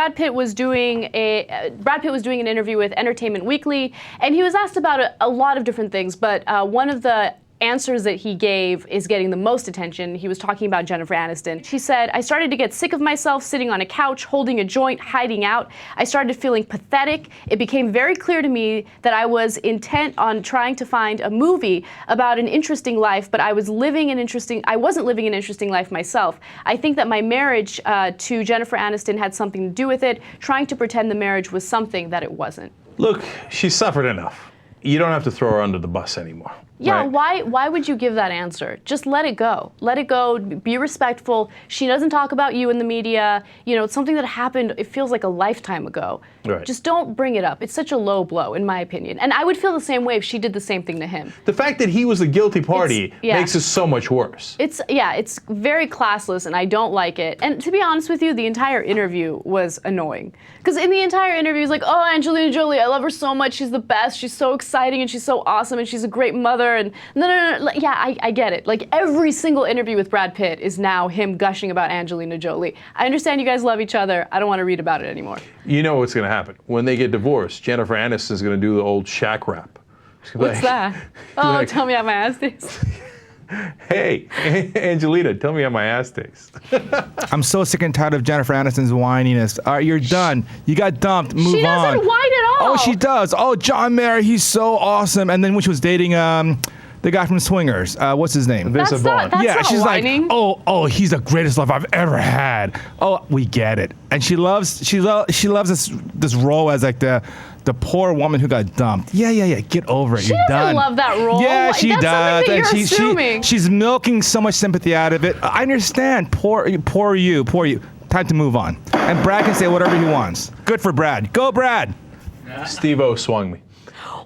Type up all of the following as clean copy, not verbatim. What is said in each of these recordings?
Brad Pitt was doing an interview with Entertainment Weekly, and he was asked about a lot of different things, but one of the answers that he gave is getting the most attention. He was talking about Jennifer Aniston. She said, "I started to get sick of myself sitting on a couch, holding a joint, hiding out. I started feeling pathetic. It became very clear to me that I was intent on trying to find a movie about an interesting life, but I wasn't living an interesting life myself. I think that my marriage to Jennifer Aniston had something to do with it, trying to pretend the marriage was something that it wasn't." Look, she suffered enough. You don't have to throw her under the bus anymore. Yeah, right? why would you give that answer? Just let it go. Let it go, be respectful. She doesn't talk about you in the media. You know, it's something that happened, it feels like a lifetime ago. Right. Just don't bring it up. It's such a low blow, in my opinion. And I would feel the same way if she did the same thing to him. The fact that he was the guilty party makes it so much worse. It's very classless, and I don't like it. And to be honest with you, the entire interview was annoying. Because in the entire interview, he's like, "Oh, Angelina Jolie, I love her so much. She's the best. She's so exciting, and she's so awesome, and she's a great mother." And no. Yeah, I get it. Like, every single interview with Brad Pitt is now him gushing about Angelina Jolie. I understand you guys love each other. I don't want to read about it anymore. You know what's going to happen. When they get divorced, Jennifer Aniston is going to do the old Shaq rap. What's that? Oh, tell me how my ass tastes. Hey, Angelina, tell me how my ass tastes. I'm so sick and tired of Jennifer Aniston's whininess. All right, you're done. You got dumped. Move on. She doesn't whine at all. Oh, she does. Oh, John Mayer, he's so awesome. And then when she was dating the guy from Swingers, what's his name? Vincent Vaughn. That's she's whining. like, oh, he's the greatest love I've ever had. Oh, we get it. And she loves this role as like the poor woman who got dumped. Yeah. Get over it. She You're doesn't done. love that role. Yeah, she That's does. Something that And you're assuming. she's milking so much sympathy out of it. I understand. Poor you. Time to move on. And Brad can say whatever he wants. Good for Brad. Go, Brad. Steve-O swung me.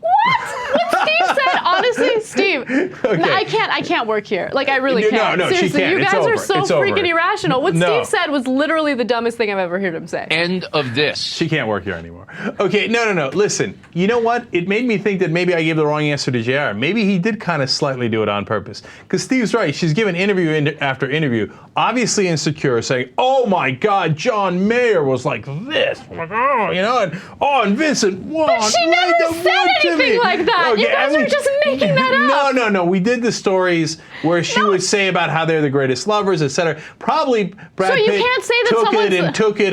What Steve said, honestly, Steve, Okay. no, I can't work here. Like, I really can't. No, seriously, she can't. you It's guys over. are so It's over. freaking irrational. What No. Steve said was literally the dumbest thing I've ever heard him say. End of this. She can't work here anymore. Okay, no. Listen, you know what? It made me think that maybe I gave the wrong answer to JR. Maybe he did kind of slightly do it on purpose. Because Steve's right. She's given interview after interview, obviously insecure, saying, "Oh my God, John Mayer was like this." And Vincent Vaughn. But she never said anything like that. You guys are just making that up. No. We did the stories where she would say about how they're the greatest lovers, etc. Probably Brad So you Pitt can't say that took someone's- it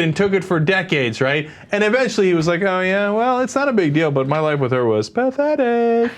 and took it for decades, right? And eventually he was like, "Oh yeah, well, it's not a big deal, but my life with her was pathetic."